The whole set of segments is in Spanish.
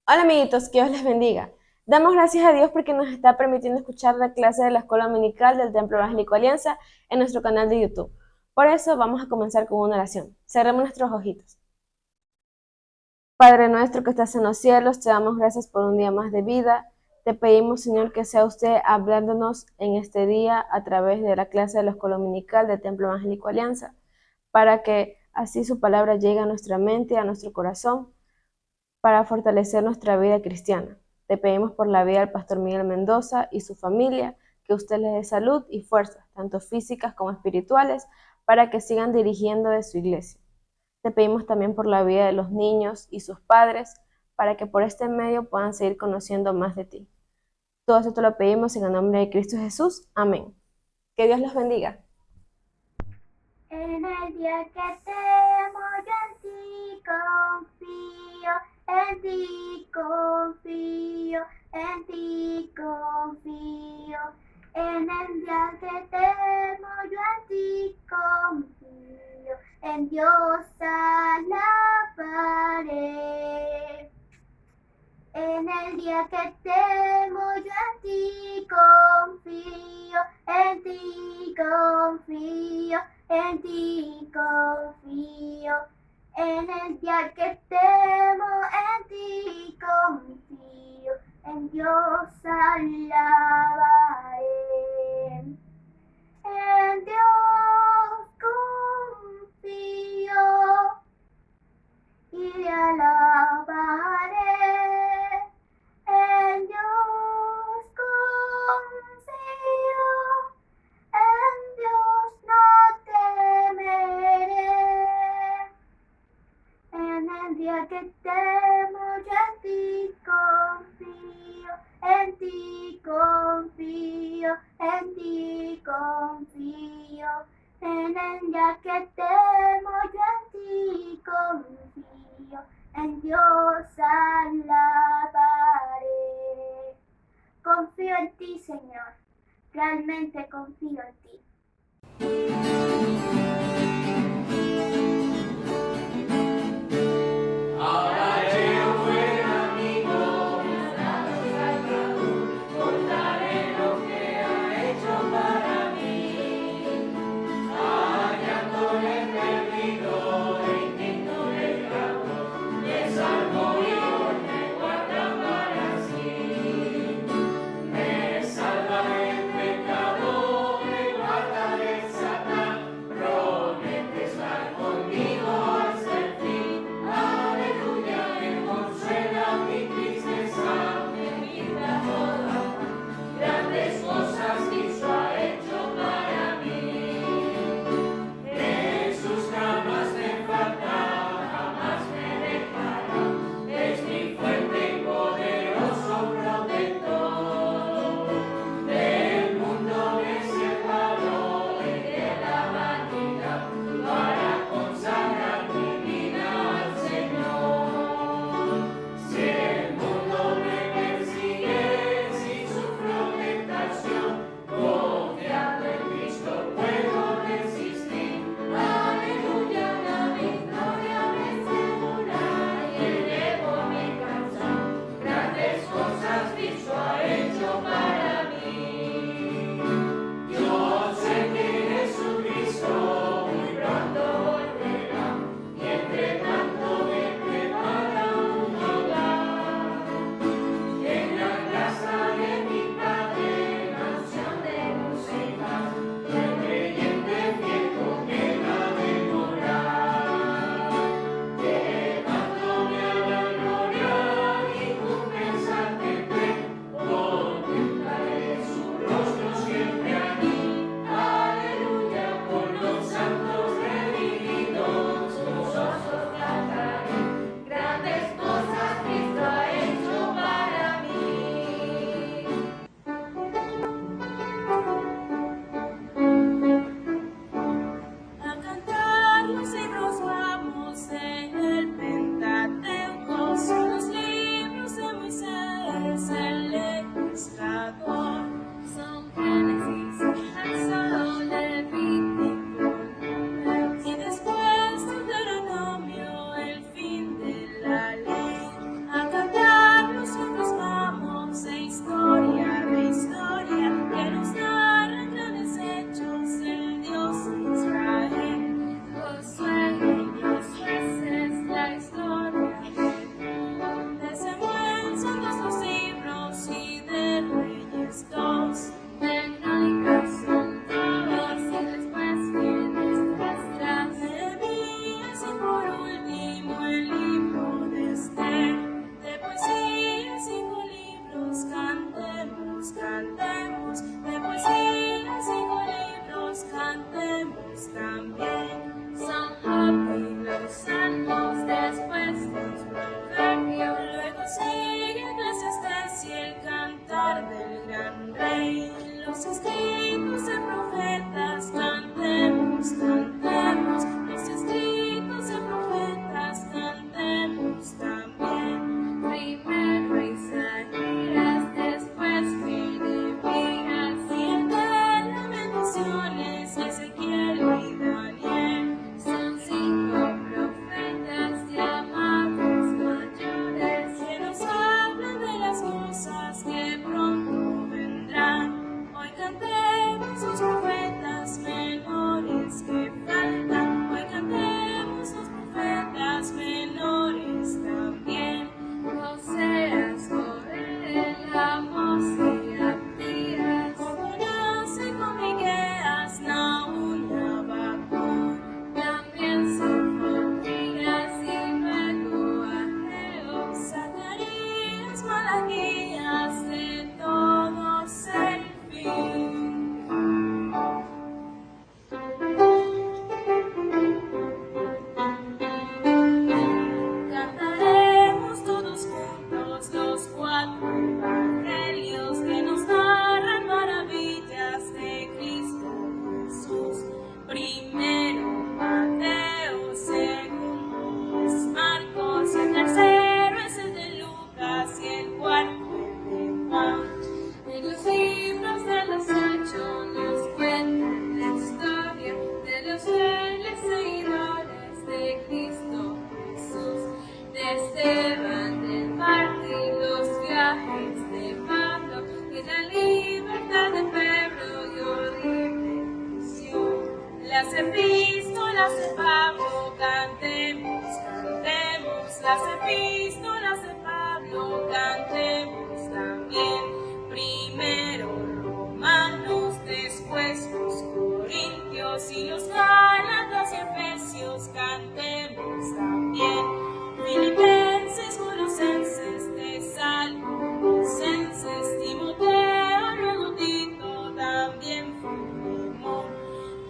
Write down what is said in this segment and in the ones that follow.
Hola amiguitos, que Dios les bendiga. Damos gracias a Dios porque nos está permitiendo escuchar la clase de la Escuela Dominical del Templo Evangélico Alianza en nuestro canal de YouTube. Por eso vamos a comenzar con una oración. Cerremos nuestros ojitos. Padre nuestro que estás en los cielos, te damos gracias por un día más de vida. Te pedimos, Señor, que sea usted hablándonos en este día a través de la clase de la Escuela Dominical del Templo Evangélico Alianza, para que así su palabra llegue a nuestra mente, a nuestro corazón, para fortalecer nuestra vida cristiana. Te pedimos por la vida del pastor Miguel Mendoza y su familia, que usted les dé salud y fuerzas, tanto físicas como espirituales, para que sigan dirigiendo de su iglesia. Te pedimos también por la vida de los niños y sus padres, para que por este medio puedan seguir conociendo más de ti. Todo esto te lo pedimos en el nombre de Cristo Jesús. Amén. Que Dios los bendiga. En el día que temo yo en ti confío, en ti confío. En el día que temo yo en ti confío, en Dios alabaré. En el día que temo yo en ti confío, en ti confío, en ti confío. En el día que temo en ti confío, en Dios alabaré. En Dios confío y le alabaré. En Dios confío, en Dios no temeré. En el día que temo yo en ti confío, en ti confío, en ti confío. En el día que temo yo en ti confío, en Dios alabaré. Confío en ti, Señor, realmente confío en ti. las epístolas de Pablo, cantemos, cantemos las epístolas de Pablo, cantemos también. Primero Romanos, después los Corintios y los Gálatas y Efesios, cantemos también. Filipenses, Colosenses, Tesalonicenses, Timoteo, luego Tito, también Filemón.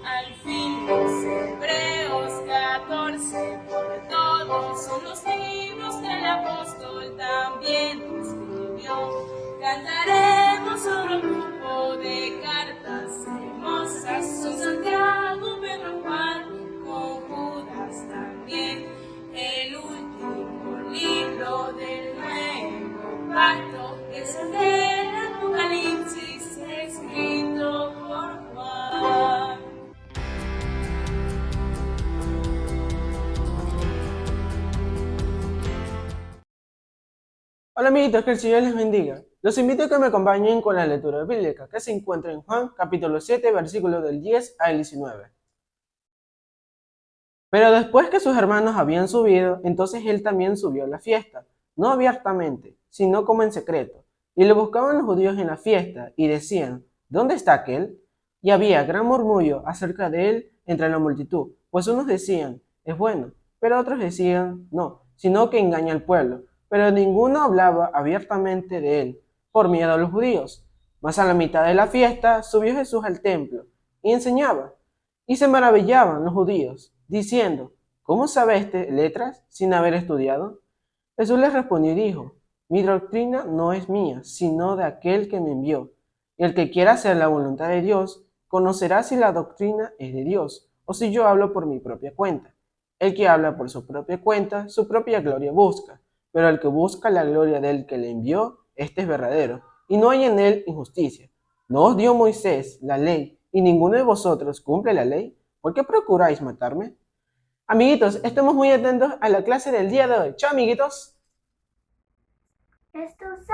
Al fin los Hebreos 14, por todos son los libros que el apóstol también escribió. Cantaremos sobre un grupo de cartas hermosas, son Santiago, Pedro, Juan, con Judas también. El último libro del Nuevo Pacto es el del Apocalipsis, escrito por Juan. Hola amiguitos, que el Señor les bendiga. Los invito a que me acompañen con la lectura bíblica que se encuentra en Juan capítulo 7, versículos del 10 al 19. Pero después que sus hermanos habían subido, entonces él también subió a la fiesta, no abiertamente, sino como en secreto. Y le buscaban los judíos en la fiesta y decían, ¿dónde está aquel? Y había gran murmullo acerca de él entre la multitud, pues unos decían, es bueno, pero otros decían, no, sino que engaña al pueblo. Pero ninguno hablaba abiertamente de él, por miedo a los judíos. Mas a la mitad de la fiesta subió Jesús al templo y enseñaba. Y se maravillaban los judíos, diciendo, ¿cómo sabe este letras sin haber estudiado? Jesús les respondió y dijo, mi doctrina no es mía, sino de aquel que me envió. Y el que quiera hacer la voluntad de Dios, conocerá si la doctrina es de Dios, o si yo hablo por mi propia cuenta. El que habla por su propia cuenta, su propia gloria busca. Pero el que busca la gloria del que le envió, este es verdadero, y no hay en él injusticia. ¿No os dio Moisés la ley, y ninguno de vosotros cumple la ley? ¿Por qué procuráis matarme? Amiguitos, estemos muy atentos a la clase del día de hoy. ¡Chao, amiguitos! Es tu sangre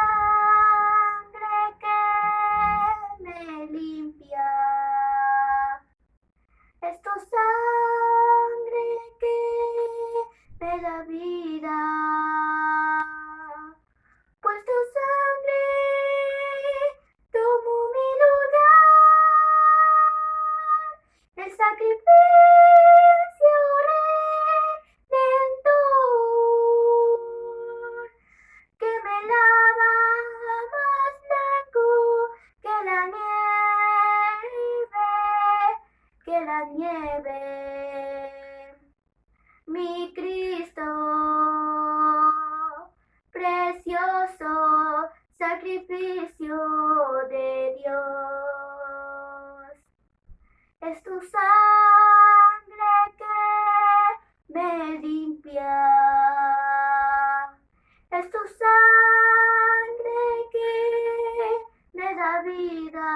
que me limpia. Es tu sangre que me da vida. Pues tu sangre tomó mi lugar. El sacrificio redentor que me lava más blanco que la nieve, mi Cristo, precioso sacrificio de Dios. Es tu sangre que me limpia. Es tu sangre que me da vida.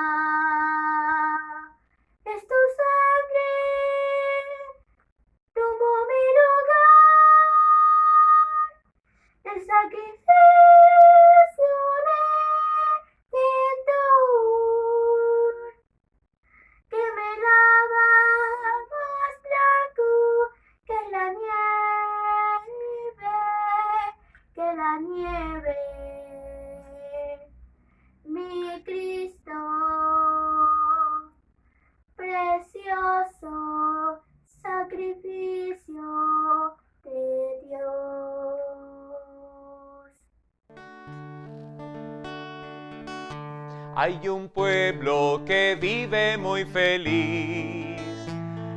Es tu sangre tomó mi lugar. El sacrificio redentor que me lava más blanco que la nieve, mi Cristo, precioso sacrificio de Dios. Hay un pueblo que vive muy feliz.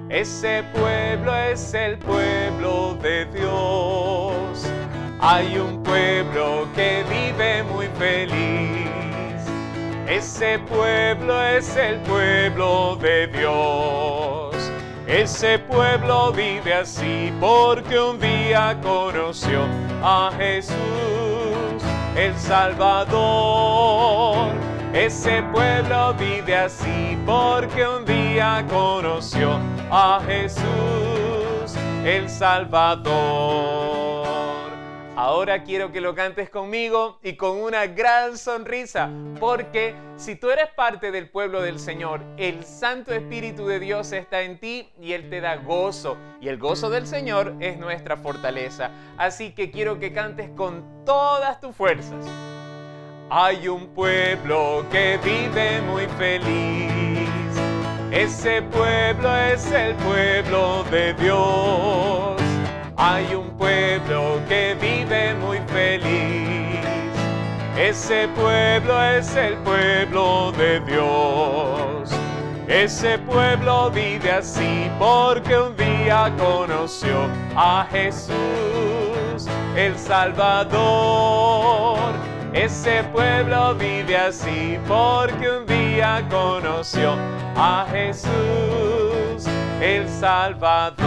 Ese pueblo es el pueblo de Dios. Hay un pueblo que vive muy feliz. Ese pueblo es el pueblo de Dios. Ese pueblo vive así porque un día conoció a Jesús, el Salvador. Ese pueblo vive así porque un día conoció a Jesús, el Salvador. Ahora quiero que lo cantes conmigo y con una gran sonrisa, porque si tú eres parte del pueblo del Señor, el Santo Espíritu de Dios está en ti y Él te da gozo. Y el gozo del Señor es nuestra fortaleza. Así que quiero que cantes con todas tus fuerzas. Hay un pueblo que vive muy feliz. Ese pueblo es el pueblo de Dios. Hay un pueblo que vive muy feliz. Ese pueblo es el pueblo de Dios. Ese pueblo vive así porque un día conoció a Jesús, el Salvador. Ese pueblo vive así porque un día conoció a Jesús, el Salvador.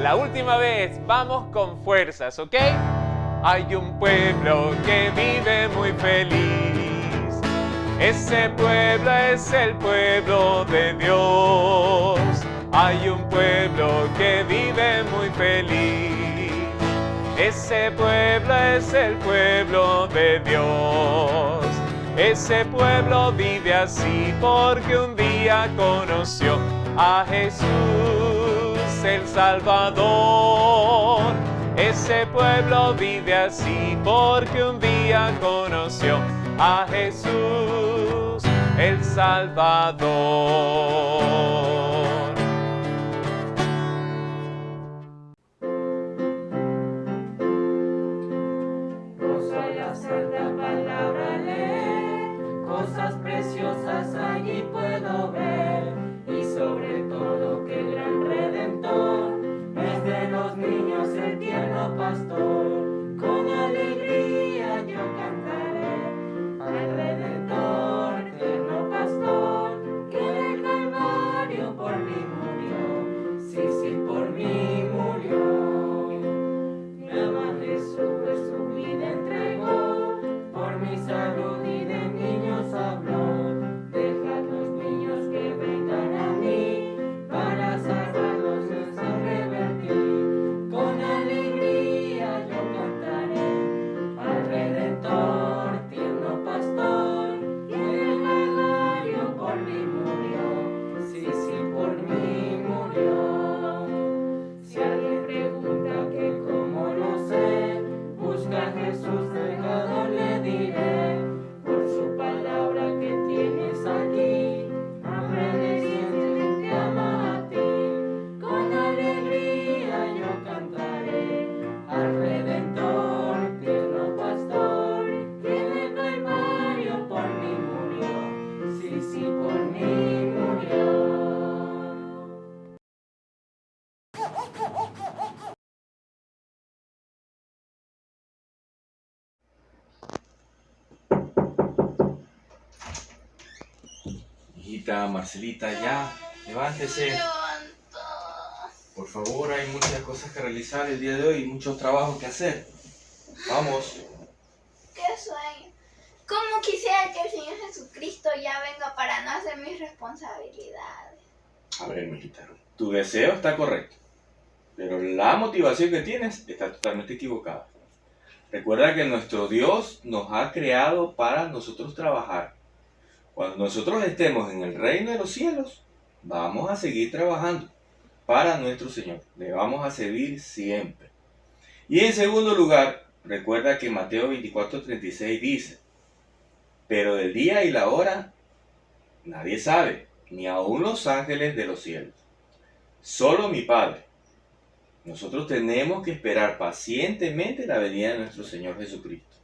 La última vez, vamos con fuerzas, ¿ok? Hay un pueblo que vive muy feliz. Ese pueblo es el pueblo de Dios. Hay un pueblo que vive muy feliz. Ese pueblo es el pueblo de Dios. Ese pueblo vive así porque un día conoció a Jesús, el Salvador. Ese pueblo vive así porque un día conoció a Jesús, el Salvador. Cosas preciosas allí puedo ver, y sobre todo que el gran Redentor es de los niños el tierno pastor. Con alegría yo cantaré al Redentor, tierno pastor, que en el Calvario por mí murió, sí, sí, por mí murió. Mi ama Jesús su vida entregó, por mi salud y de niños habló. Dejad los niños que vengan a mí, para salvarlos les revertí. Con alegría yo cantaré al Redentor, tierno pastor, que en el Calvario por mí murió, sí, sí, por mí murió. Si alguien pregunta que cómo lo sé, busca a Jesús delgado, le diré, por su palabra que tienes aquí, aprende te ama a ti. Con alegría yo cantaré al Redentor, tierno pastor, que en el Calvario por mí murió, sí, sí, por mí murió. Hijita, Marcelita, ya, levántese. Por favor, hay muchas cosas que realizar el día de hoy y muchos trabajos que hacer. Vamos. ¡Qué sueño! ¿Cómo quisiera que el Señor Jesucristo ya venga para no hacer mis responsabilidades? A ver, mijita, tu deseo está correcto, pero la motivación que tienes está totalmente equivocada. Recuerda que nuestro Dios nos ha creado para nosotros trabajar. Cuando nosotros estemos en el reino de los cielos, vamos a seguir trabajando para nuestro Señor. Le vamos a servir siempre. Y en segundo lugar, recuerda que Mateo 24:36 dice, pero del día y la hora nadie sabe, ni aun los ángeles de los cielos. Solo mi Padre. Nosotros tenemos que esperar pacientemente la venida de nuestro Señor Jesucristo.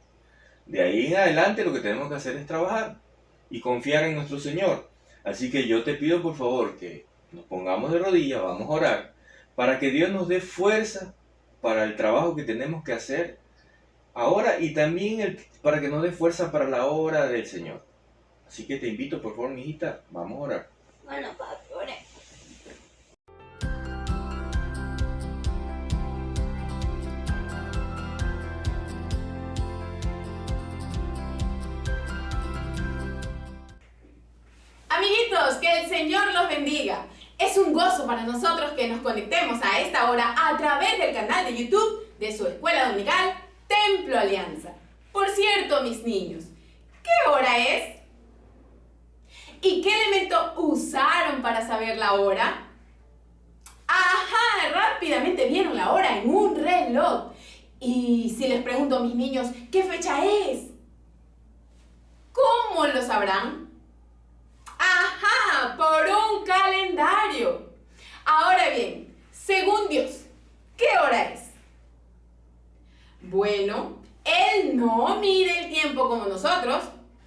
De ahí en adelante lo que tenemos que hacer es trabajar y confiar en nuestro Señor. Así que yo te pido por favor que nos pongamos de rodillas, vamos a orar, para que Dios nos dé fuerza para el trabajo que tenemos que hacer ahora y también para que nos dé fuerza para la obra del Señor. Así que te invito por favor, mi hijita, vamos a orar. Bueno, papi, oré. Amiguitos, que el Señor los bendiga. Es un gozo para nosotros que nos conectemos a esta hora a través del canal de YouTube de su escuela dominical Templo Alianza. Por cierto, mis niños, ¿qué hora es? ¿Y qué elemento usaron para saber la hora? ¡Ajá! Rápidamente vieron la hora en un reloj. Y si les pregunto a mis niños, ¿qué fecha es? ¿Cómo lo sabrán? ¡Ajá! Por un calendario. Ahora bien, según Dios, ¿qué hora es? Bueno, Él no mide el tiempo como nosotros.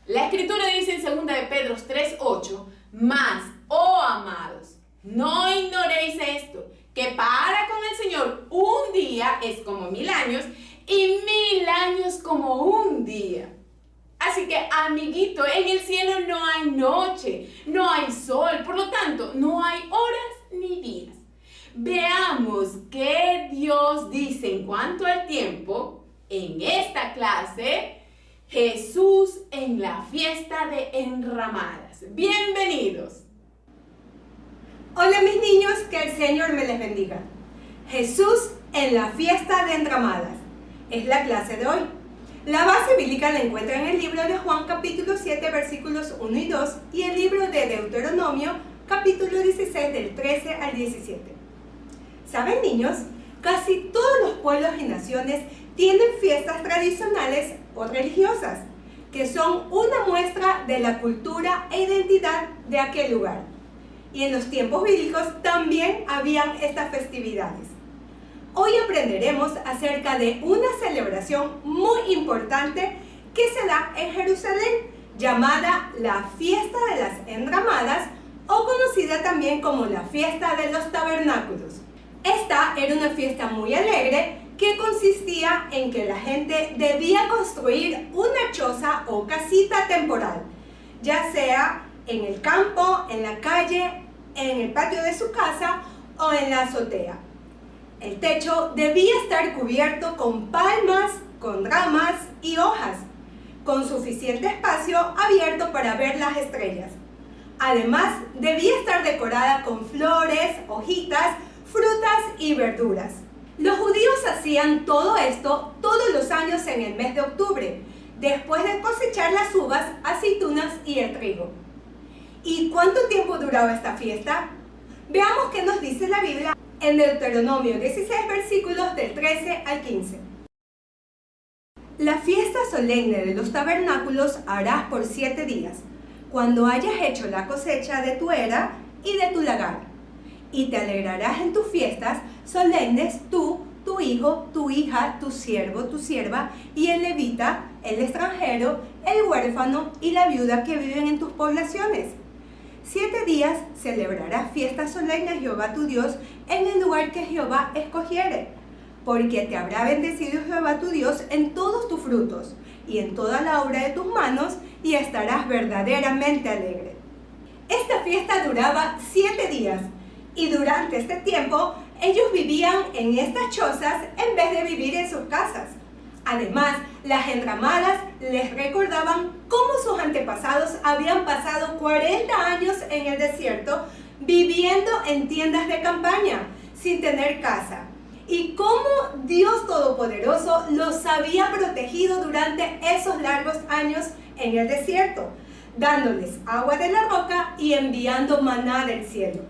La Escritura dice en 2 de Pedro 3:8, mas, oh amados, no ignoréis esto, que para con el Señor un día es como 1000 años y 1000 años como un día. Así que, amiguito, en el cielo no hay noche, no hay sol, por lo tanto, no hay horas ni días. Veamos qué Dios dice en cuanto al tiempo en esta clase. Jesús en la fiesta de enramadas. Bienvenidos. Hola mis niños, que el Señor me les bendiga. Jesús en la fiesta de enramadas es la clase de hoy. La base bíblica la encuentra en el libro de Juan capítulo 7 versículos 1 y 2 y el libro de Deuteronomio capítulo 16 del 13 al 17. ¿Saben, niños? Casi todos los pueblos y naciones tienen fiestas tradicionales o religiosas que son una muestra de la cultura e identidad de aquel lugar. Y en los tiempos bíblicos también habían estas festividades. Hoy aprenderemos acerca de una celebración muy importante que se da en Jerusalén, llamada la Fiesta de las Enramadas o conocida también como la Fiesta de los Tabernáculos. Esta era una fiesta muy alegre que consistía en que la gente debía construir una choza o casita temporal, ya sea en el campo, en la calle, en el patio de su casa o en la azotea. El techo debía estar cubierto con palmas, con ramas y hojas, con suficiente espacio abierto para ver las estrellas. Además, debía estar decorada con flores, hojitas, frutas y verduras. Los judíos hacían todo esto todos los años en el mes de octubre, después de cosechar las uvas, aceitunas y el trigo. ¿Y cuánto tiempo duraba esta fiesta? Veamos qué nos dice la Biblia en Deuteronomio 16 versículos del 13 al 15. La fiesta solemne de los tabernáculos harás por 7 días, cuando hayas hecho la cosecha de tu era y de tu lagar. Y te alegrarás en tus fiestas solemnes tú, tu hijo, tu hija, tu siervo, tu sierva y el levita, el extranjero, el huérfano y la viuda que viven en tus poblaciones. 7 días celebrarás fiestas solemnes a Jehová tu Dios en el lugar que Jehová escogiere, porque te habrá bendecido Jehová tu Dios en todos tus frutos y en toda la obra de tus manos, y estarás verdaderamente alegre. Esta fiesta duraba 7 días, y durante este tiempo ellos vivían en estas chozas en vez de vivir en sus casas. Además, las enramadas les recordaban cómo sus antepasados habían pasado 40 años en el desierto viviendo en tiendas de campaña, sin tener casa, y cómo Dios Todopoderoso los había protegido durante esos largos años en el desierto, dándoles agua de la roca y enviando maná del cielo.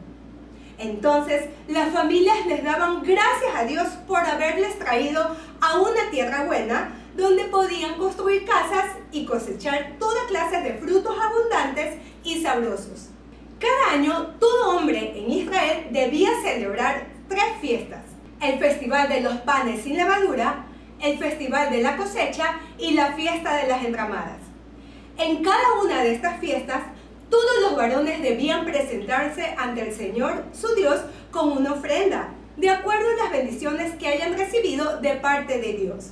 Entonces, las familias les daban gracias a Dios por haberles traído a una tierra buena, donde podían construir casas y cosechar toda clase de frutos abundantes y sabrosos. Cada año, todo hombre en Israel debía celebrar 3 fiestas: el festival de los panes sin levadura, el festival de la cosecha y la fiesta de las enramadas. En cada una de estas fiestas, todos los varones debían presentarse ante el Señor, su Dios, con una ofrenda, de acuerdo a las bendiciones que hayan recibido de parte de Dios.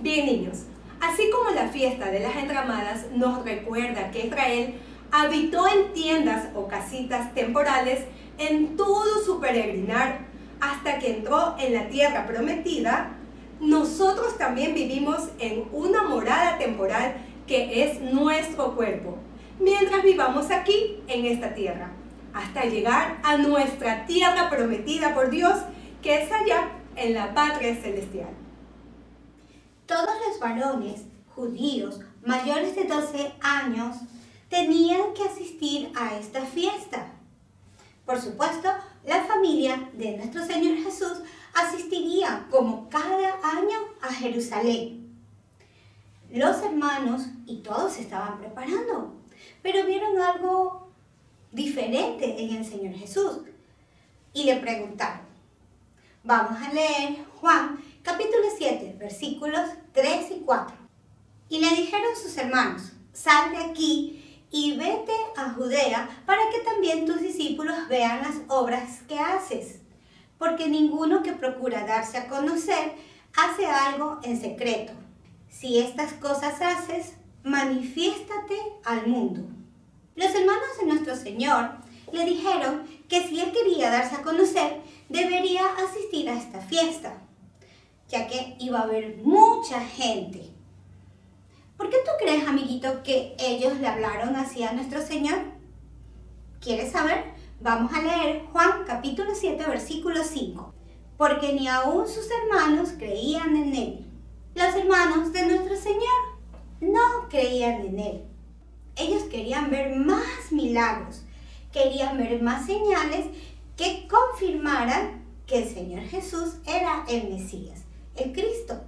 Bien, niños, así como la fiesta de las enramadas nos recuerda que Israel habitó en tiendas o casitas temporales en todo su peregrinar hasta que entró en la tierra prometida, nosotros también vivimos en una morada temporal que es nuestro cuerpo, mientras vivamos aquí en esta tierra. hasta llegar a nuestra tierra prometida por Dios, que es allá en la patria celestial. Todos los varones judíos mayores de 12 años tenían que asistir a esta fiesta. Por supuesto, la familia de nuestro Señor Jesús asistiría como cada año a Jerusalén. Los hermanos y todos se estaban preparando, pero vieron algo diferente en el Señor Jesús y le preguntaron. Vamos a leer Juan capítulo 7, versículos 3 y 4. Y le dijeron sus hermanos, sal de aquí y vete a Judea para que también tus discípulos vean las obras que haces. Porque ninguno que procura darse a conocer hace algo en secreto. Si estas cosas haces, manifiéstate al mundo. Los hermanos de nuestro Señor le dijeron que si él quería darse a conocer, debería asistir a esta fiesta, ya que iba a haber mucha gente. ¿Por qué tú crees, amiguito, que ellos le hablaron así a nuestro Señor? ¿Quieres saber? Vamos a leer Juan capítulo 7, versículo 5. Porque ni aún sus hermanos creían en él. Los hermanos de nuestro Señor no creían en él. Ellos querían ver más milagros, querían ver más señales que confirmaran que el Señor Jesús era el Mesías, el Cristo.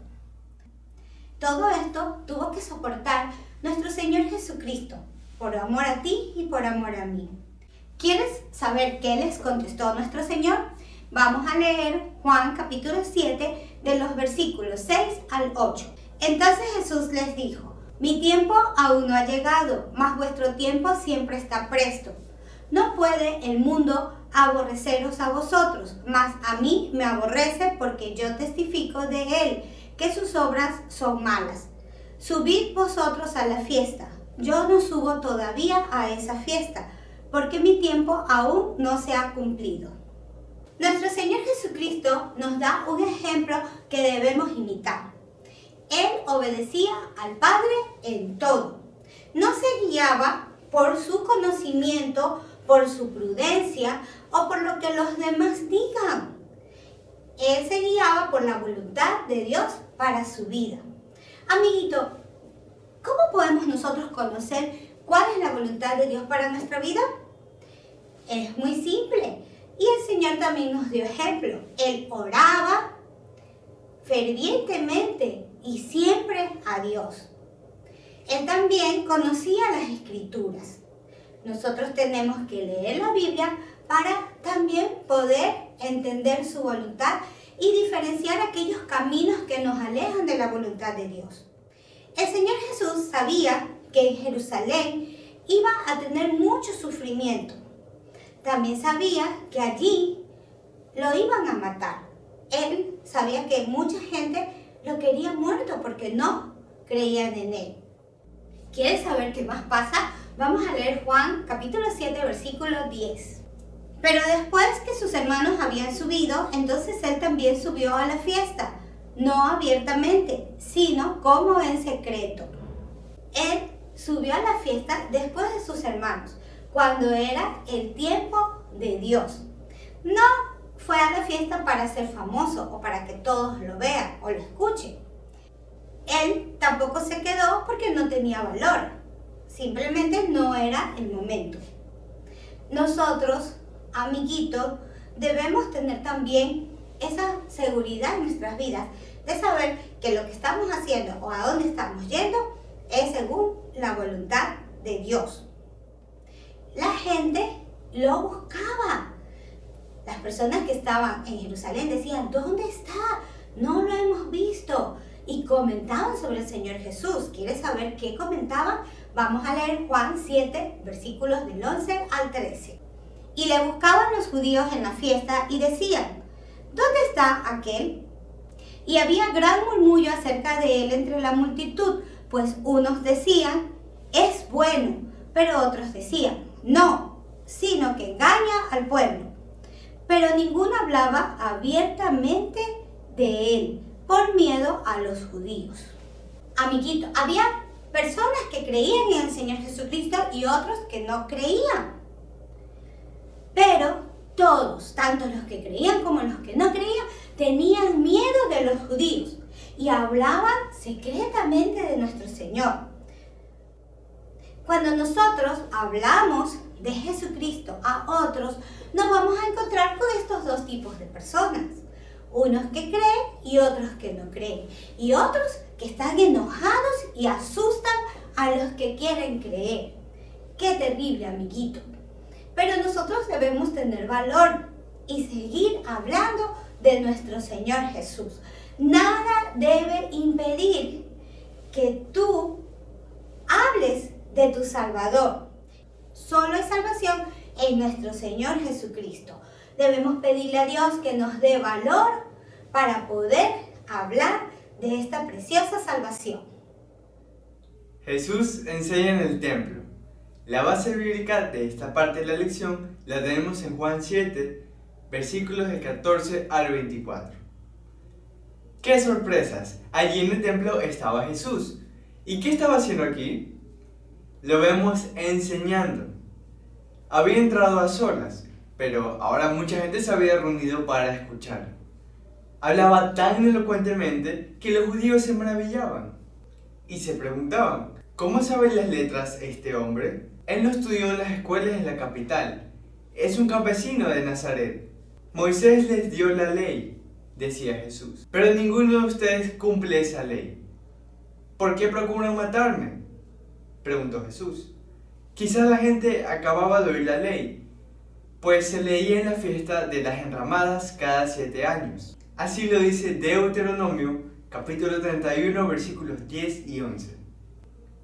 Todo esto tuvo que soportar nuestro Señor Jesucristo, por amor a ti y por amor a mí. ¿Quieres saber qué les contestó nuestro Señor? Vamos a leer Juan capítulo 7 de los versículos 6 al 8. Entonces Jesús les dijo, mi tiempo aún no ha llegado, mas vuestro tiempo siempre está presto. No puede el mundo aborreceros a vosotros, mas a mí me aborrece porque yo testifico de él, que sus obras son malas. Subid vosotros a la fiesta. Yo no subo todavía a esa fiesta, porque mi tiempo aún no se ha cumplido. Nuestro Señor Jesucristo nos da un ejemplo que debemos imitar. Él obedecía al Padre en todo. No se guiaba por su conocimiento, por su prudencia o por lo que los demás digan. Él se guiaba por la voluntad de Dios para su vida. Amiguito, ¿cómo podemos nosotros conocer cuál es la voluntad de Dios para nuestra vida? Es muy simple. Y el Señor también nos dio ejemplo. Él oraba fervientemente y siempre a Dios. Él también conocía las Escrituras. Nosotros tenemos que leer la Biblia para también poder entender su voluntad y diferenciar aquellos caminos que nos alejan de la voluntad de Dios. El Señor Jesús sabía que en Jerusalén iba a tener mucho sufrimiento. También sabía que allí lo iban a matar. Él sabía que mucha gente lo quería muerto porque no creían en él. ¿Quieres saber qué más pasa? Vamos a leer Juan capítulo 7, versículo 10. Pero después que sus hermanos habían subido, entonces él también subió a la fiesta, no abiertamente, sino como en secreto. Él subió a la fiesta después de sus hermanos, cuando era el tiempo de Dios. No fue a la fiesta para ser famoso o para que todos lo vean o lo escuchen. Él tampoco se quedó porque no tenía valor. Simplemente no era el momento. Nosotros, amiguitos, debemos tener también esa seguridad en nuestras vidas de saber que lo que estamos haciendo o a dónde estamos yendo es según la voluntad de Dios. La gente lo buscaba. Las personas que estaban en Jerusalén decían, ¿dónde está? No lo hemos visto. Y comentaban sobre el Señor Jesús. ¿Quieres saber qué comentaban? Vamos a leer Juan 7, versículos del 11 al 13. Y le buscaban los judíos en la fiesta y decían, ¿dónde está aquel? Y había gran murmullo acerca de él entre la multitud, pues unos decían, es bueno, pero otros decían, no, sino que engaña al pueblo. Pero ninguno hablaba abiertamente de él, por miedo a los judíos. Amiguito, había personas que creían en el Señor Jesucristo y otros que no creían. Pero todos, tanto los que creían como los que no creían, tenían miedo de los judíos y hablaban secretamente de nuestro Señor. Cuando nosotros hablamos de Jesucristo a otros, nos vamos a encontrar con estos dos tipos de personas. Unos que creen y otros que no creen. Y otros que están enojados y asustan a los que quieren creer. ¡Qué terrible, amiguito! Pero nosotros debemos tener valor y seguir hablando de nuestro Señor Jesús. Nada debe impedir que tú hables de tu Salvador. Solo hay salvación en nuestro Señor Jesucristo. Debemos pedirle a Dios que nos dé valor para poder hablar de esta preciosa salvación. Jesús enseña en el templo. La base bíblica de esta parte de la lección la tenemos en Juan 7, versículos del 14 al 24. ¡Qué sorpresas! Allí en el templo estaba Jesús. ¿Y qué estaba haciendo aquí? Lo vemos enseñando. Había entrado a solas, pero ahora mucha gente se había reunido para escuchar. Hablaba tan elocuentemente que los judíos se maravillaban y se preguntaban, ¿cómo sabe las letras este hombre? Él no estudió en las escuelas de la capital, es un campesino de Nazaret. Moisés les dio la ley, decía Jesús, pero ninguno de ustedes cumple esa ley. ¿Por qué procuran matarme?, preguntó Jesús. Quizás la gente acababa de oír la ley, pues se leía en la fiesta de las enramadas cada 7 años. Así lo dice Deuteronomio, capítulo 31, versículos 10 y 11.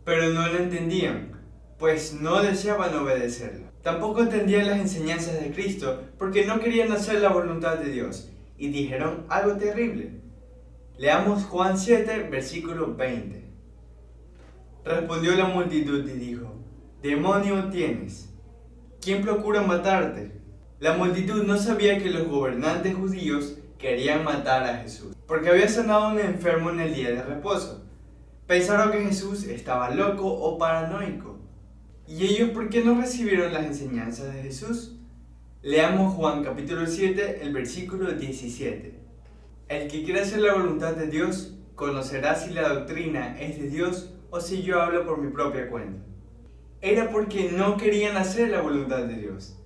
Pero no lo entendían, pues no deseaban obedecerlo. Tampoco entendían las enseñanzas de Cristo, porque no querían hacer la voluntad de Dios, y dijeron algo terrible. Leamos Juan 7, versículo 20. Respondió la multitud y dijo, «Demonio tienes, ¿quién procura matarte?». La multitud no sabía que los gobernantes judíos querían matar a Jesús, porque había sanado a un enfermo en el día de reposo. Pensaron que Jesús estaba loco o paranoico. ¿Y ellos por qué no recibieron las enseñanzas de Jesús? Leamos Juan capítulo 7, el versículo 17. El que quiera hacer la voluntad de Dios, conocerá si la doctrina es de Dios o si yo hablo por mi propia cuenta. Era porque no querían hacer la voluntad de Dios.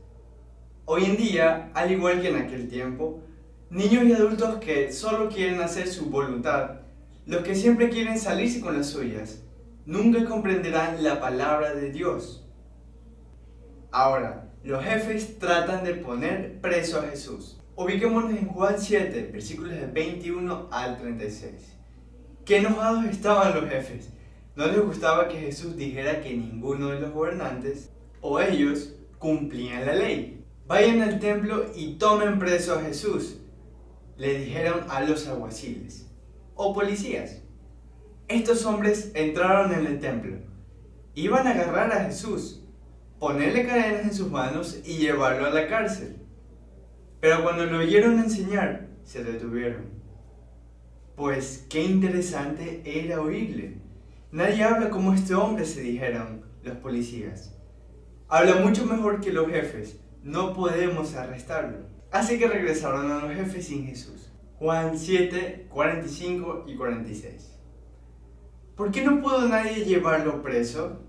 Hoy en día, al igual que en aquel tiempo, niños y adultos que solo quieren hacer su voluntad, los que siempre quieren salirse con las suyas, nunca comprenderán la palabra de Dios. Ahora, los jefes tratan de poner preso a Jesús. Ubiquémonos en Juan 7, versículos de 21 al 36. ¡Qué enojados estaban los jefes! No les gustaba que Jesús dijera que ninguno de los gobernantes o ellos cumplían la ley. Vayan al templo y tomen preso a Jesús, le dijeron a los alguaciles o policías. Estos hombres entraron en el templo, iban a agarrar a Jesús, ponerle cadenas en sus manos y llevarlo a la cárcel. Pero cuando lo oyeron enseñar, se detuvieron. Pues qué interesante era oírle. Nadie habla como este hombre, se dijeron los policías. Habla mucho mejor que los jefes, no podemos arrestarlo. Así que regresaron a los jefes sin Jesús. Juan 7, 45 y 46. ¿Por qué no pudo nadie llevarlo preso?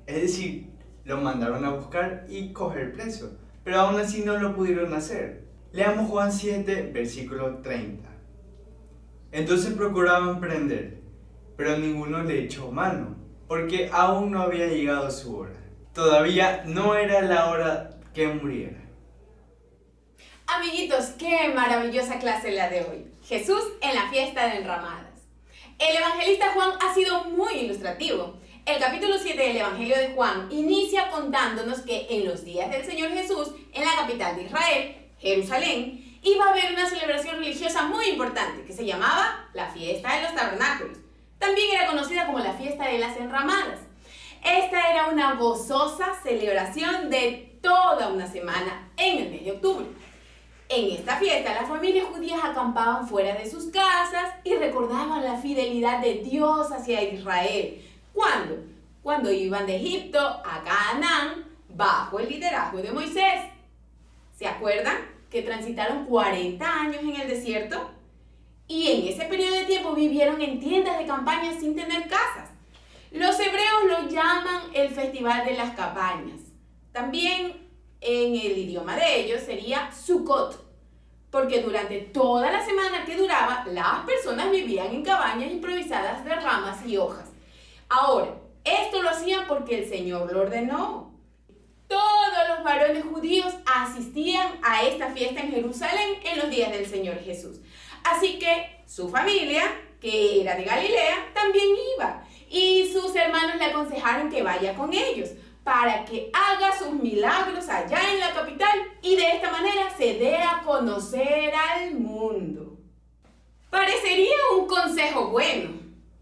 Es decir, lo mandaron a buscar y coger preso, pero aún así no lo pudieron hacer. Leamos Juan 7, versículo 30. Entonces procuraban prender, pero ninguno le echó mano, porque aún no había llegado su hora. Todavía no era la hora que muriera. Amiguitos, qué maravillosa clase la de hoy. Jesús en la fiesta de enramadas. El evangelista Juan ha sido muy ilustrativo. El capítulo 7 del Evangelio de Juan inicia contándonos que en los días del Señor Jesús, en la capital de Israel, Jerusalén, iba a haber una celebración religiosa muy importante que se llamaba la fiesta de los tabernáculos. También era conocida como la fiesta de las enramadas. Esta era una gozosa celebración de toda una semana en el mes de octubre. En esta fiesta, las familias judías acampaban fuera de sus casas y recordaban la fidelidad de Dios hacia Israel. ¿Cuándo? Cuando iban de Egipto a Canaán bajo el liderazgo de Moisés. ¿Se acuerdan que transitaron 40 años en el desierto? Y en ese periodo de tiempo vivieron en tiendas de campaña sin tener casas. Los hebreos lo llaman el Festival de las Cabañas. También en el idioma de ellos sería Sukkot, porque durante toda la semana que duraba, las personas vivían en cabañas improvisadas de ramas y hojas. Ahora, esto lo hacían porque el Señor lo ordenó. Todos los varones judíos asistían a esta fiesta en Jerusalén en los días del Señor Jesús. Así que su familia, que era de Galilea, también iba. Y sus hermanos le aconsejaron que vaya con ellos para que haga sus milagros allá en la capital y de esta manera se dé a conocer al mundo. Parecería un consejo bueno,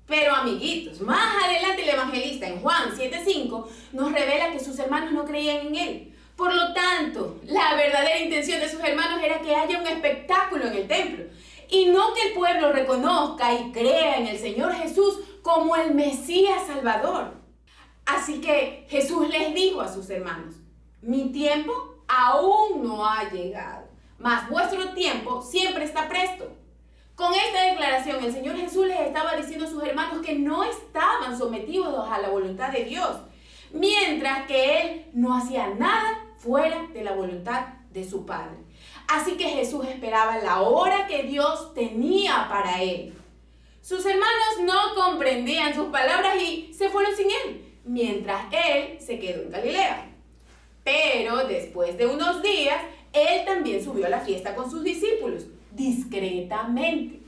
pero amiguitos, más adelante el evangelista en Juan 7:5 nos revela que sus hermanos no creían en él. Por lo tanto, la verdadera intención de sus hermanos era que haya un espectáculo en el templo y no que el pueblo reconozca y crea en el Señor Jesús como el Mesías Salvador. Así que Jesús les dijo a sus hermanos: mi tiempo aún no ha llegado, mas vuestro tiempo siempre está presto. Con esta declaración, el Señor Jesús les estaba diciendo a sus hermanos que no estaban sometidos a la voluntad de Dios, mientras que Él no hacía nada fuera de la voluntad de su Padre. Así que Jesús esperaba la hora que Dios tenía para Él. Sus hermanos no comprendían sus palabras y se fueron sin Él, mientras Él se quedó en Galilea. Pero después de unos días, Él también subió a la fiesta con sus discípulos, discretamente.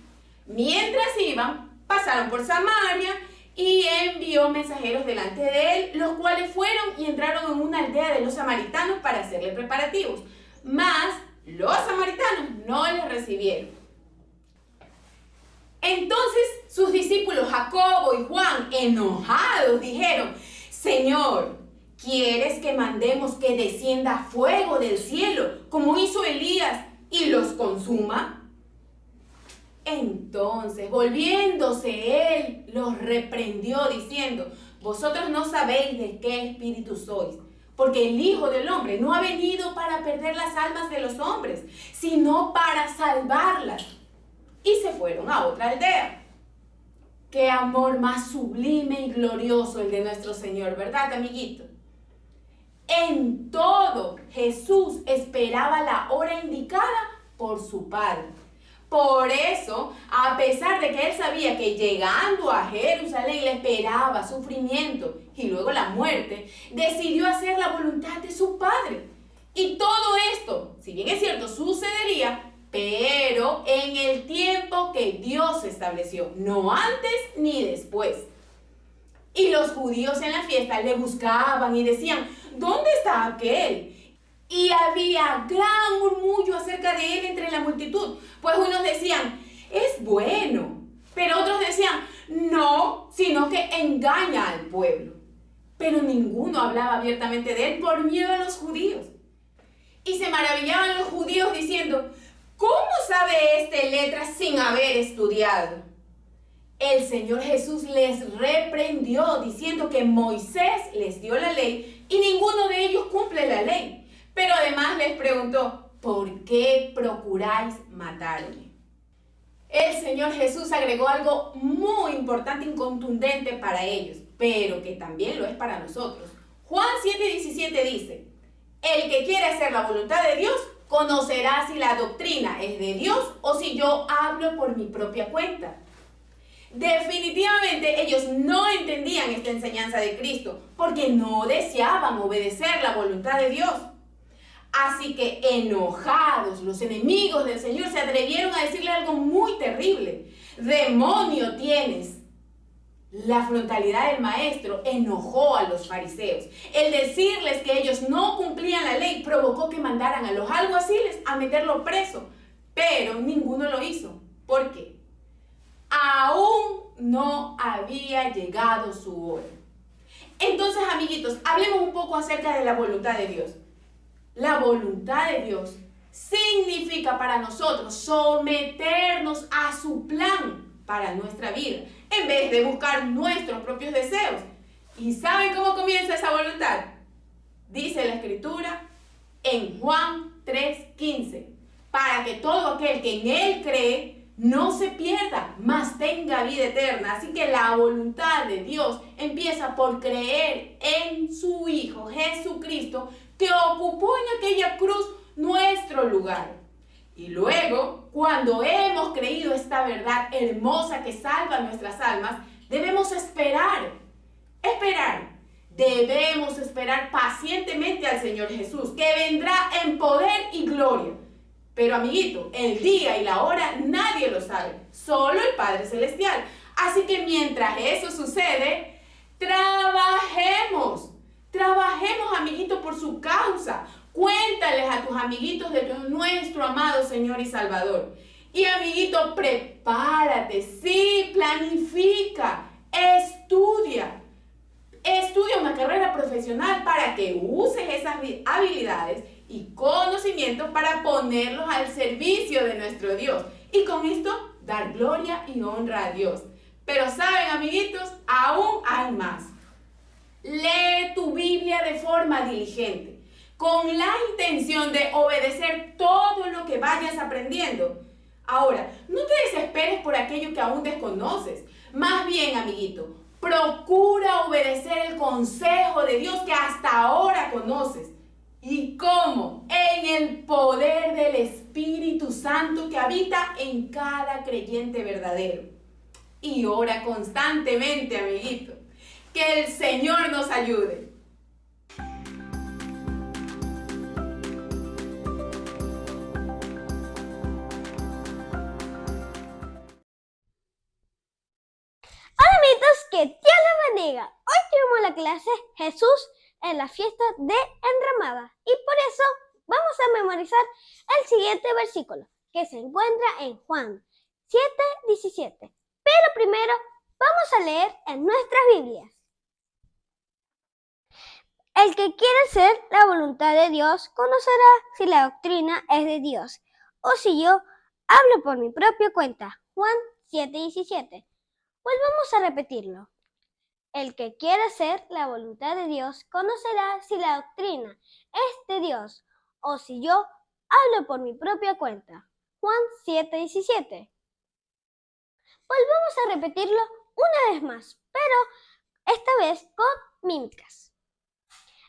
Mientras iban, pasaron por Samaria y envió mensajeros delante de Él, los cuales fueron y entraron en una aldea de los samaritanos para hacerle preparativos. Mas los samaritanos no les recibieron. Entonces sus discípulos Jacobo y Juan, enojados, dijeron: Señor, ¿quieres que mandemos que descienda fuego del cielo, como hizo Elías, y los consuma? Entonces, volviéndose él, los reprendió, diciendo: vosotros no sabéis de qué espíritu sois, porque el Hijo del Hombre no ha venido para perder las almas de los hombres, sino para salvarlas. Y se fueron a otra aldea. Qué amor más sublime y glorioso el de nuestro Señor, ¿verdad, amiguito? En todo, Jesús esperaba la hora indicada por su Padre. Por eso, a pesar de que él sabía que llegando a Jerusalén le esperaba sufrimiento y luego la muerte, decidió hacer la voluntad de su Padre. Y todo esto, si bien es cierto, sucedería, pero en el tiempo que Dios estableció, no antes ni después. Y los judíos en la fiesta le buscaban y decían: ¿dónde está aquel? Y había gran murmullo acerca de él entre la multitud, pues unos decían: es bueno, pero otros decían: no, sino que engaña al pueblo. Pero ninguno hablaba abiertamente de él por miedo a los judíos. Y se maravillaban los judíos diciendo: ¿cómo sabe este letras sin haber estudiado? El Señor Jesús les reprendió diciendo que Moisés les dio la ley y ninguno de ellos cumple la ley. Pero además les preguntó: ¿por qué procuráis matarme? El Señor Jesús agregó algo muy importante y contundente para ellos, pero que también lo es para nosotros. Juan 7:17 dice: el que quiere hacer la voluntad de Dios conocerá si la doctrina es de Dios o si yo hablo por mi propia cuenta. Definitivamente ellos no entendían esta enseñanza de Cristo porque no deseaban obedecer la voluntad de Dios. Así que enojados, los enemigos del Señor se atrevieron a decirle algo muy terrible: demonio tienes. La frontalidad del maestro enojó a los fariseos. El decirles que ellos no cumplían la ley provocó que mandaran a los alguaciles a meterlo preso, pero ninguno lo hizo. ¿Por qué? Aún no había llegado su hora. Entonces, amiguitos, hablemos un poco acerca de la voluntad de Dios. La voluntad de Dios significa para nosotros someternos a su plan para nuestra vida, en vez de buscar nuestros propios deseos. ¿Y saben cómo comienza esa voluntad? Dice la Escritura en Juan 3:15, para que todo aquel que en Él cree no se pierda, mas tenga vida eterna. Así que la voluntad de Dios empieza por creer en su Hijo Jesucristo, que ocupó en aquella cruz nuestro lugar. Y luego, cuando hemos creído esta verdad hermosa que salva nuestras almas, debemos esperar. Debemos esperar pacientemente al Señor Jesús, que vendrá en poder y gloria. Pero amiguito, el día y la hora nadie lo sabe, solo el Padre Celestial. Así que mientras eso sucede, trabajemos, amiguito, por su causa. Cuéntales a tus amiguitos de nuestro amado Señor y Salvador. Y amiguito, prepárate, sí, planifica, estudia una carrera profesional para que uses esas habilidades y conocimientos para ponerlos al servicio de nuestro Dios. Y con esto, dar gloria y honra a Dios. Pero saben, amiguitos, aún hay más. Lee tu Biblia de forma diligente, con la intención de obedecer todo lo que vayas aprendiendo. Ahora, no te desesperes por aquello que aún desconoces. Más bien, amiguito, procura obedecer el consejo de Dios que hasta ahora conoces. ¿Y cómo? En el poder del Espíritu Santo que habita en cada creyente verdadero. Y ora constantemente, amiguito. Que el Señor nos ayude. Que Dios les bendiga. Hoy tuvimos la clase Jesús en la fiesta de Enramada y por eso vamos a memorizar el siguiente versículo que se encuentra en Juan 7:17. Pero primero vamos a leer en nuestras Biblias. El que quiere hacer la voluntad de Dios conocerá si la doctrina es de Dios o si yo hablo por mi propia cuenta. Juan 7:17. Pues vamos a repetirlo. El que quiere hacer la voluntad de Dios conocerá si la doctrina es de Dios o si yo hablo por mi propia cuenta. Juan 7:17. Pues vamos a repetirlo una vez más, pero esta vez con mímicas.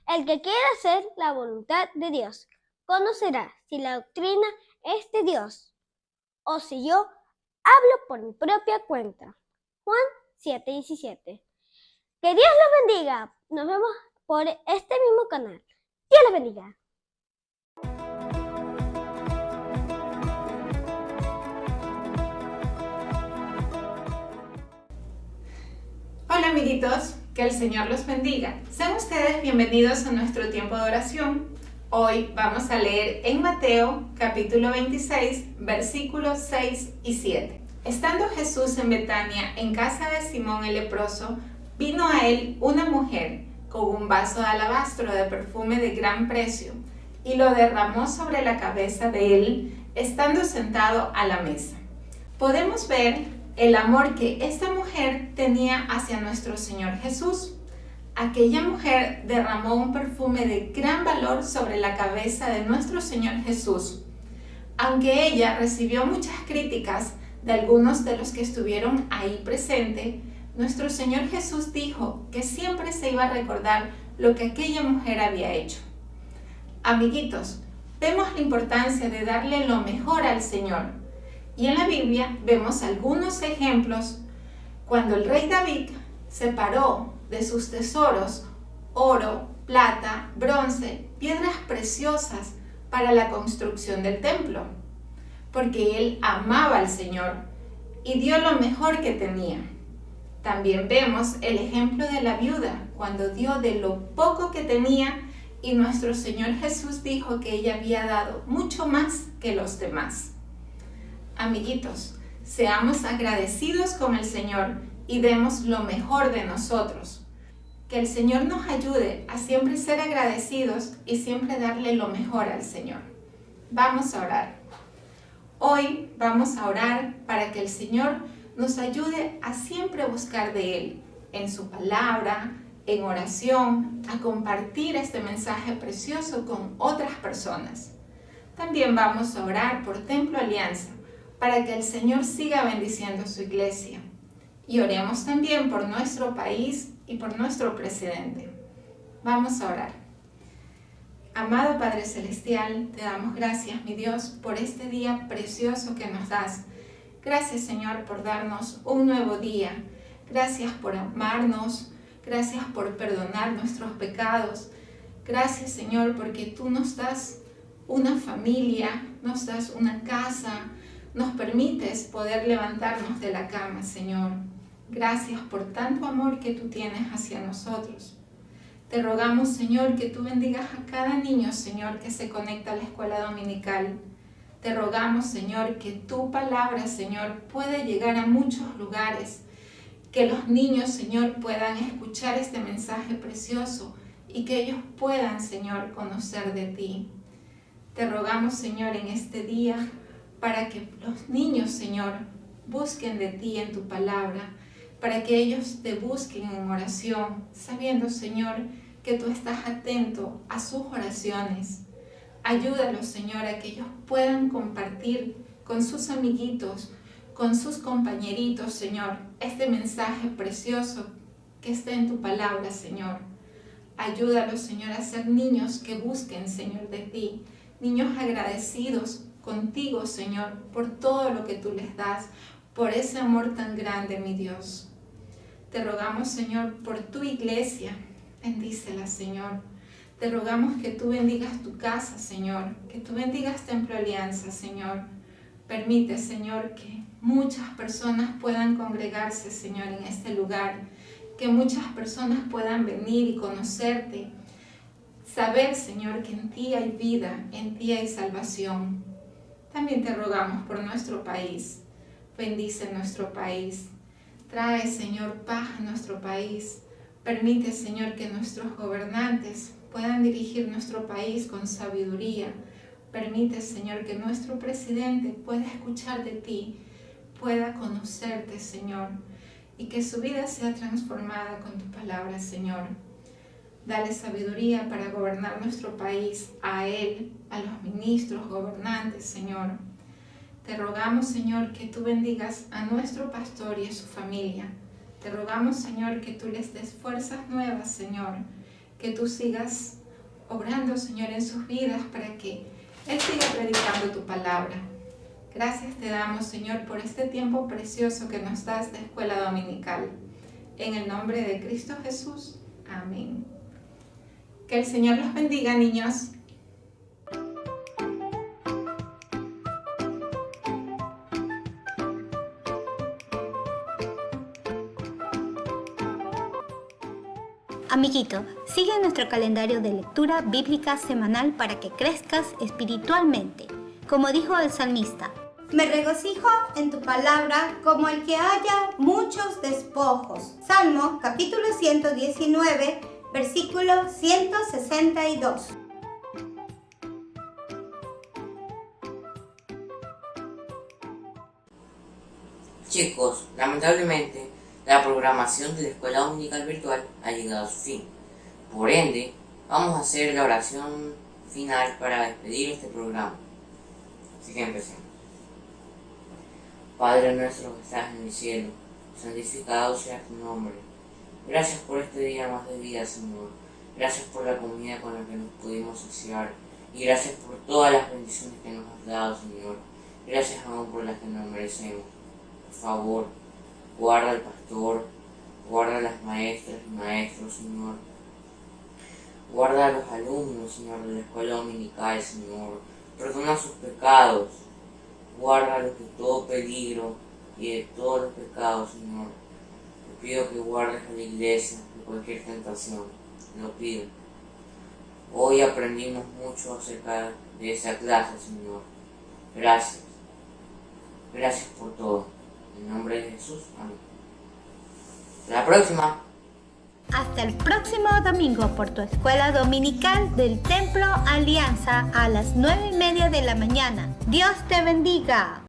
El que quiere hacer la voluntad de Dios conocerá si la doctrina es de Dios o si yo hablo por mi propia cuenta. Juan 7:17. Que Dios los bendiga. Nos vemos por este mismo canal. Dios los bendiga. Hola amiguitos, que el Señor los bendiga. Sean ustedes bienvenidos a nuestro tiempo de oración. Hoy vamos a leer en Mateo capítulo 26, versículos 6 y 7. Estando Jesús en Betania, en casa de Simón el leproso, vino a él una mujer con un vaso de alabastro de perfume de gran precio y lo derramó sobre la cabeza de él, estando sentado a la mesa. Podemos ver el amor que esta mujer tenía hacia nuestro Señor Jesús. Aquella mujer derramó un perfume de gran valor sobre la cabeza de nuestro Señor Jesús. Aunque ella recibió muchas críticas de algunos de los que estuvieron ahí presentes, nuestro Señor Jesús dijo que siempre se iba a recordar lo que aquella mujer había hecho. Amiguitos, vemos la importancia de darle lo mejor al Señor. Y en la Biblia vemos algunos ejemplos cuando el rey David separó de sus tesoros oro, plata, bronce, piedras preciosas para la construcción del templo, porque él amaba al Señor y dio lo mejor que tenía. También vemos el ejemplo de la viuda, cuando dio de lo poco que tenía y nuestro Señor Jesús dijo que ella había dado mucho más que los demás. Amiguitos, seamos agradecidos con el Señor y demos lo mejor de nosotros. Que el Señor nos ayude a siempre ser agradecidos y siempre darle lo mejor al Señor. Vamos a orar. Hoy vamos a orar para que el Señor nos ayude a siempre buscar de Él, en su palabra, en oración, a compartir este mensaje precioso con otras personas. También vamos a orar por Templo Alianza, para que el Señor siga bendiciendo su iglesia. Y oremos también por nuestro país y por nuestro presidente. Vamos a orar. Amado Padre Celestial, te damos gracias, mi Dios, por este día precioso que nos das. Gracias, Señor, por darnos un nuevo día. Gracias por amarnos. Gracias por perdonar nuestros pecados. Gracias, Señor, porque tú nos das una familia, nos das una casa, nos permites poder levantarnos de la cama, Señor. Gracias por tanto amor que tú tienes hacia nosotros. Te rogamos, Señor, que tú bendigas a cada niño, Señor, que se conecta a la escuela dominical. Te rogamos, Señor, que tu palabra, Señor, pueda llegar a muchos lugares. Que los niños, Señor, puedan escuchar este mensaje precioso y que ellos puedan, Señor, conocer de ti. Te rogamos, Señor, en este día para que los niños, Señor, busquen de ti en tu palabra, para que ellos te busquen en oración, sabiendo, Señor, que tú estás atento a sus oraciones. Ayúdalos, Señor, a que ellos puedan compartir con sus amiguitos, con sus compañeritos, Señor, este mensaje precioso que está en tu palabra, Señor. Ayúdalos, Señor, a ser niños que busquen, Señor, de ti, niños agradecidos contigo, Señor, por todo lo que tú les das, por ese amor tan grande, mi Dios. Te rogamos, Señor, por tu iglesia, bendícela, Señor. Te rogamos que tú bendigas tu casa, Señor, que tú bendigas Templo Alianza, Señor. Permite, Señor, que muchas personas puedan congregarse, Señor, en este lugar, que muchas personas puedan venir y conocerte, saber, Señor, que en ti hay vida, en ti hay salvación. También te rogamos por nuestro país. Bendice nuestro país. Trae, Señor, paz a nuestro país. Permite, Señor, que nuestros gobernantes puedan dirigir nuestro país con sabiduría. Permite, Señor, que nuestro presidente pueda escuchar de ti, pueda conocerte, Señor, y que su vida sea transformada con tu palabra, Señor. Dale sabiduría para gobernar nuestro país, a él, a los ministros, gobernantes, Señor. Te rogamos, Señor, que tú bendigas a nuestro pastor y a su familia. Te rogamos, Señor, que tú les des fuerzas nuevas, Señor, que tú sigas obrando, Señor, en sus vidas para que él siga predicando tu palabra. Gracias te damos, Señor, por este tiempo precioso que nos das de escuela dominical. En el nombre de Cristo Jesús. Amén. Que el Señor los bendiga, niños. Amiguito, sigue nuestro calendario de lectura bíblica semanal para que crezcas espiritualmente. Como dijo el salmista, me regocijo en tu palabra como el que haya muchos despojos. Salmo capítulo 119, versículo 162. Chicos, lamentablemente, la programación de la escuela dominical virtual ha llegado a su fin. Por ende, vamos a hacer la oración final para despedir este programa. Así que empecemos. Padre nuestro que estás en el cielo, santificado sea tu nombre. Gracias por este día más de vida, Señor. Gracias por la comida con la que nos pudimos saciar. Y gracias por todas las bendiciones que nos has dado, Señor. Gracias aún por las que nos merecemos. Por favor, guarda al pastor, guarda a las maestras y maestros, Señor. Guarda a los alumnos, Señor, de la escuela dominical, Señor. Perdona sus pecados. Guárdalos de todo peligro y de todos los pecados, Señor. Te pido que guardes a la iglesia de cualquier tentación. Te lo pido. Hoy aprendimos mucho acerca de esa clase, Señor. Gracias. Gracias por todo. En nombre de Jesús. Amén. Hasta la próxima. Hasta el próximo domingo por tu escuela dominical del Templo Alianza a las 9:30 de la mañana. Dios te bendiga.